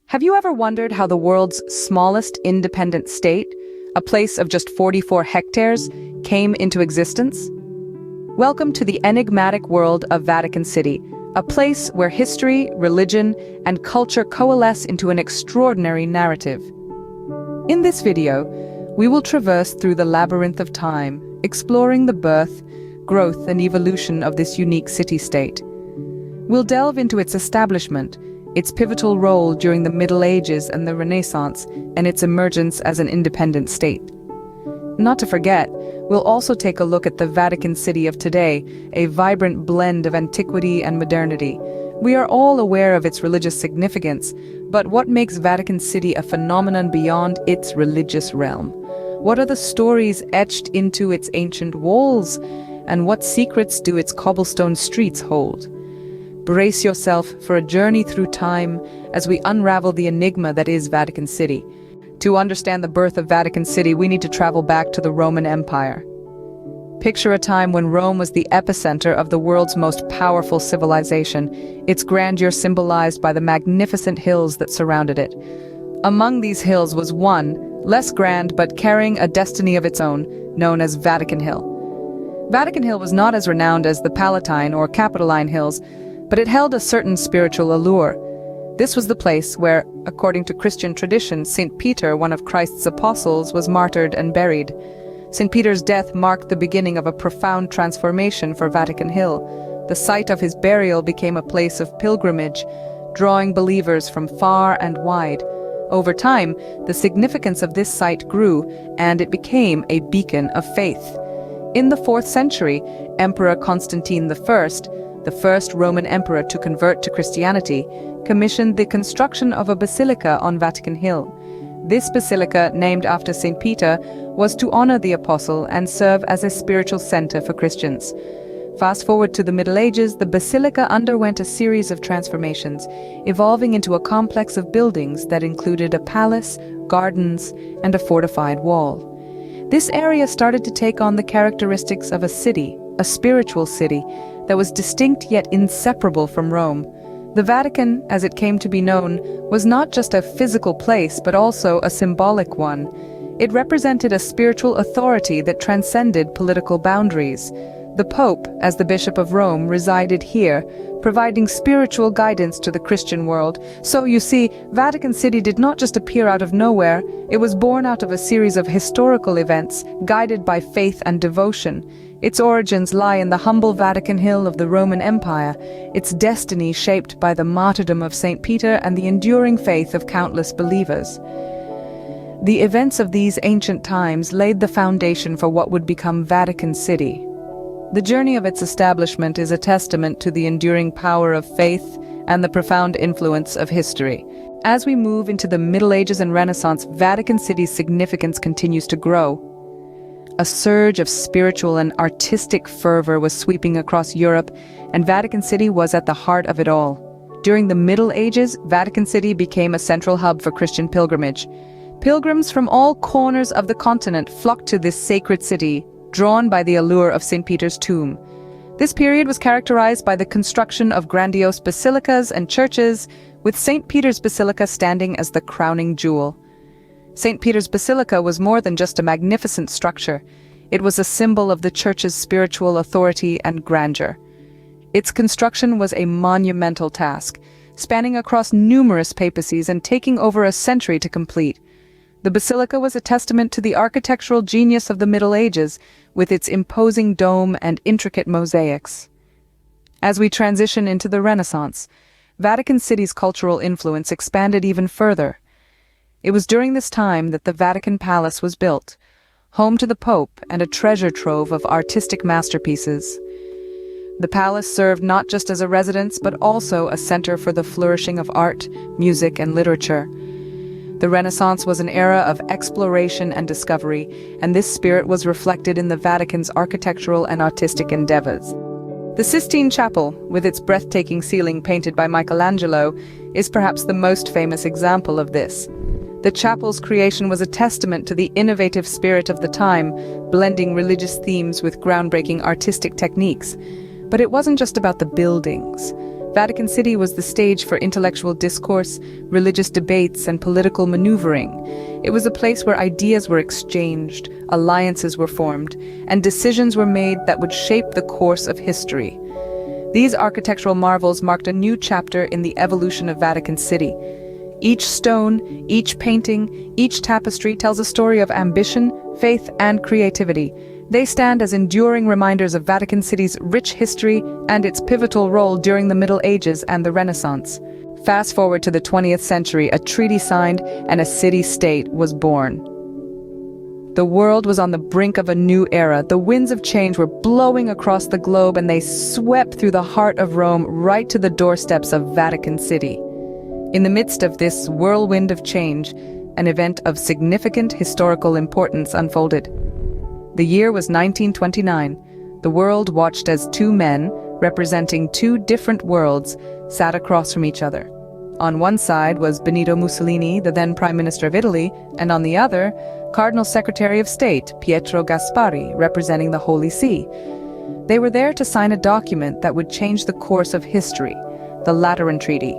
Have you ever wondered how the world's smallest independent state, a place of just 44 hectares, came into existence? Welcome to the enigmatic world of Vatican City, a place where history, religion, and culture coalesce into an extraordinary narrative. In this video, we will traverse through the labyrinth of time, exploring the birth, growth, and evolution of this unique city-state. We'll delve into its establishment, its pivotal role during the Middle Ages and the Renaissance, and its emergence as an independent state. Not to forget, we'll also take a look at the Vatican City of today, a vibrant blend of antiquity and modernity. We are all aware of its religious significance, but what makes Vatican City a phenomenon beyond its religious realm? What are the stories etched into its ancient walls? And what secrets do its cobblestone streets hold? Brace yourself for a journey through time as we unravel the enigma that is Vatican City. To understand the birth of Vatican City, we need to travel back to the Roman Empire. Picture a time when Rome was the epicenter of the world's most powerful civilization, its grandeur symbolized by the magnificent hills that surrounded it. Among these hills was one, less grand but carrying a destiny of its own, known as Vatican Hill. Vatican Hill was not as renowned as the Palatine or Capitoline Hills, but it held a certain spiritual allure. This was the place where, according to Christian tradition, St. Peter, one of Christ's apostles, was martyred and buried. St. Peter's death marked the beginning of a profound transformation for Vatican Hill. The site of his burial became a place of pilgrimage, drawing believers from far and wide. Over time, the significance of this site grew, and it became a beacon of faith. In the 4th century, Emperor Constantine I, the first Roman emperor to convert to Christianity, commissioned the construction of a basilica on Vatican Hill. This basilica, named after St. Peter, was to honor the apostle and serve as a spiritual center for Christians. Fast forward to the Middle Ages, the basilica underwent a series of transformations, evolving into a complex of buildings that included a palace, gardens, and a fortified wall. This area started to take on the characteristics of a city, a spiritual city, that was distinct yet inseparable from Rome. The Vatican, as it came to be known, was not just a physical place but also a symbolic one. It represented a spiritual authority that transcended political boundaries. The Pope, as the Bishop of Rome, resided here, providing spiritual guidance to the Christian world. So, you see, Vatican City did not just appear out of nowhere, it was born out of a series of historical events, guided by faith and devotion. Its origins lie in the humble Vatican Hill of the Roman Empire, its destiny shaped by the martyrdom of St. Peter and the enduring faith of countless believers. The events of these ancient times laid the foundation for what would become Vatican City. The journey of its establishment is a testament to the enduring power of faith and the profound influence of history. As we move into the Middle Ages and Renaissance, Vatican City's significance continues to grow. A surge of spiritual and artistic fervor was sweeping across Europe, and Vatican City was at the heart of it all. During the Middle Ages, Vatican City became a central hub for Christian pilgrimage. Pilgrims from all corners of the continent flocked to this sacred city, drawn by the allure of St. Peter's tomb. This period was characterized by the construction of grandiose basilicas and churches, with St. Peter's Basilica standing as the crowning jewel. St. Peter's Basilica was more than just a magnificent structure. It was a symbol of the Church's spiritual authority and grandeur. Its construction was a monumental task, spanning across numerous papacies and taking over a century to complete. The Basilica was a testament to the architectural genius of the Middle Ages, with its imposing dome and intricate mosaics. As we transition into the Renaissance, Vatican City's cultural influence expanded even further. It was during this time that the Vatican Palace was built, home to the Pope and a treasure trove of artistic masterpieces. The palace served not just as a residence but also a center for the flourishing of art, music, and literature. The Renaissance was an era of exploration and discovery, and this spirit was reflected in the Vatican's architectural and artistic endeavors. The Sistine Chapel, with its breathtaking ceiling painted by Michelangelo, is perhaps the most famous example of this. The chapel's creation was a testament to the innovative spirit of the time, blending religious themes with groundbreaking artistic techniques. But it wasn't just about the buildings. Vatican City was the stage for intellectual discourse, religious debates, and political maneuvering. It was a place where ideas were exchanged, alliances were formed, and decisions were made that would shape the course of history. These architectural marvels marked a new chapter in the evolution of Vatican City. Each stone, each painting, each tapestry tells a story of ambition, faith, and creativity. They stand as enduring reminders of Vatican City's rich history and its pivotal role during the Middle Ages and the Renaissance. Fast forward to the 20th century, a treaty signed and a city-state was born. The world was on the brink of a new era. The winds of change were blowing across the globe, and they swept through the heart of Rome right to the doorsteps of Vatican City. In the midst of this whirlwind of change, an event of significant historical importance unfolded. The year was 1929. The world watched as two men, representing two different worlds, sat across from each other. On one side was Benito Mussolini, the then Prime Minister of Italy, and on the other, Cardinal Secretary of State Pietro Gasparri, representing the Holy See. They were there to sign a document that would change the course of history, the Lateran Treaty.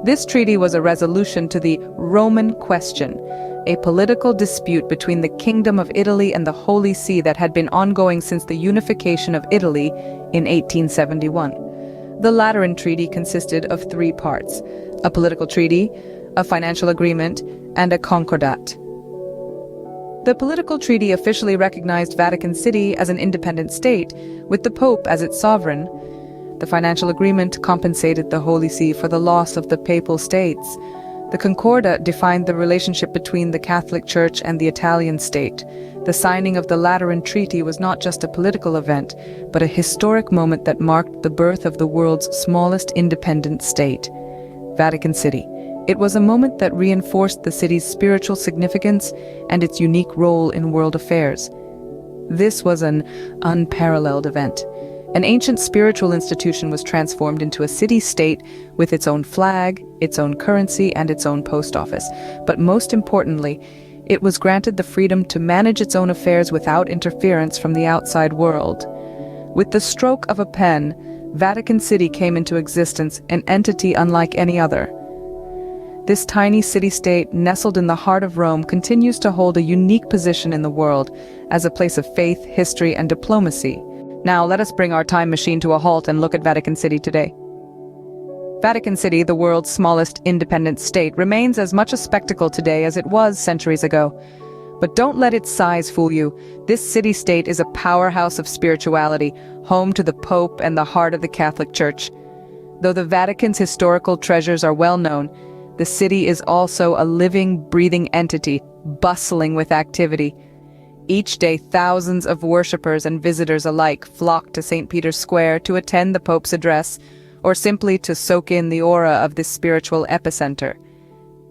This treaty was a resolution to the Roman question, a political dispute between the Kingdom of Italy and the Holy See that had been ongoing since the unification of Italy in 1871. The Lateran Treaty consisted of three parts: a political treaty, a financial agreement, and a concordat. The political treaty officially recognized Vatican City as an independent state, with the Pope as its sovereign. The financial agreement compensated the Holy See for the loss of the Papal States. The Concordat defined the relationship between the Catholic Church and the Italian state. The signing of the Lateran Treaty was not just a political event, but a historic moment that marked the birth of the world's smallest independent state, Vatican City. It was a moment that reinforced the city's spiritual significance and its unique role in world affairs. This was an unparalleled event. An ancient spiritual institution was transformed into a city-state with its own flag, its own currency, and its own post office. But most importantly, it was granted the freedom to manage its own affairs without interference from the outside world. With the stroke of a pen, Vatican City came into existence, an entity unlike any other. This tiny city-state, nestled in the heart of Rome, continues to hold a unique position in the world as a place of faith, history, and diplomacy. Now, let us bring our time machine to a halt and look at Vatican City today. Vatican City, the world's smallest independent state, remains as much a spectacle today as it was centuries ago. But don't let its size fool you. This city-state is a powerhouse of spirituality, home to the Pope and the heart of the Catholic Church. Though the Vatican's historical treasures are well known, the city is also a living, breathing entity, bustling with activity. Each day, thousands of worshippers and visitors alike flock to St. Peter's Square to attend the Pope's address, or simply to soak in the aura of this spiritual epicenter.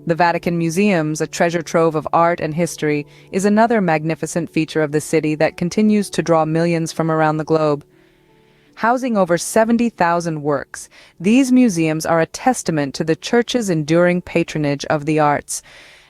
The Vatican Museums, a treasure trove of art and history, is another magnificent feature of the city that continues to draw millions from around the globe. Housing over 70,000 works, these museums are a testament to the Church's enduring patronage of the arts.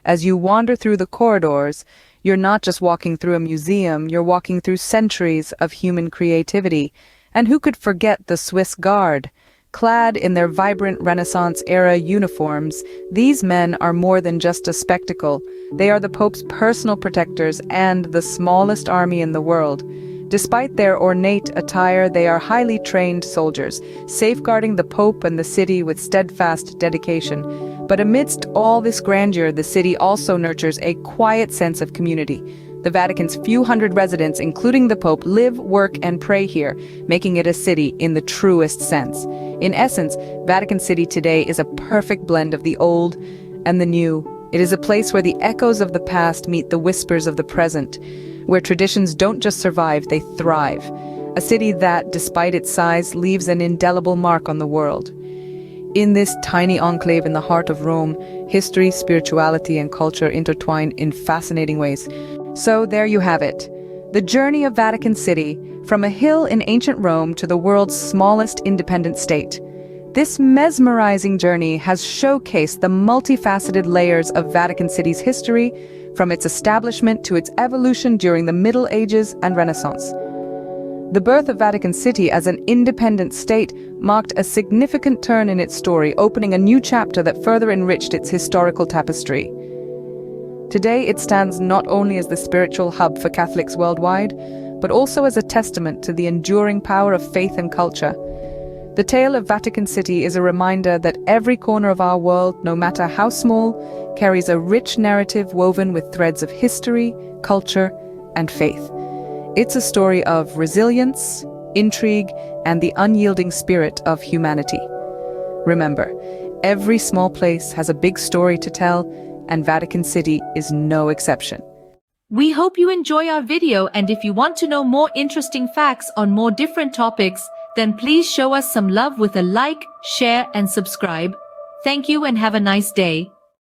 As you wander through the corridors, you're not just walking through a museum, you're walking through centuries of human creativity. And who could forget the Swiss Guard? Clad in their vibrant Renaissance-era uniforms, these men are more than just a spectacle. They are the Pope's personal protectors and the smallest army in the world. Despite their ornate attire, they are highly trained soldiers, safeguarding the Pope and the city with steadfast dedication. But amidst all this grandeur, the city also nurtures a quiet sense of community. The Vatican's few hundred residents, including the Pope, live, work, and pray here, making it a city in the truest sense. In essence, Vatican City today is a perfect blend of the old and the new. It is a place where the echoes of the past meet the whispers of the present, where traditions don't just survive, they thrive. A city that, despite its size, leaves an indelible mark on the world. In this tiny enclave in the heart of Rome, history, spirituality, and culture intertwine in fascinating ways. So there you have it. The journey of Vatican City, from a hill in ancient Rome to the world's smallest independent state. This mesmerizing journey has showcased the multifaceted layers of Vatican City's history, from its establishment to its evolution during the Middle Ages and Renaissance. The birth of Vatican City as an independent state marked a significant turn in its story, opening a new chapter that further enriched its historical tapestry. Today, it stands not only as the spiritual hub for Catholics worldwide, but also as a testament to the enduring power of faith and culture. The tale of Vatican City is a reminder that every corner of our world, no matter how small, carries a rich narrative woven with threads of history, culture, and faith. It's a story of resilience, intrigue, and the unyielding spirit of humanity. Remember, every small place has a big story to tell, and Vatican City is no exception. We hope you enjoy our video, and if you want to know more interesting facts on more different topics, then please show us some love with a like, share, and subscribe. Thank you and have a nice day.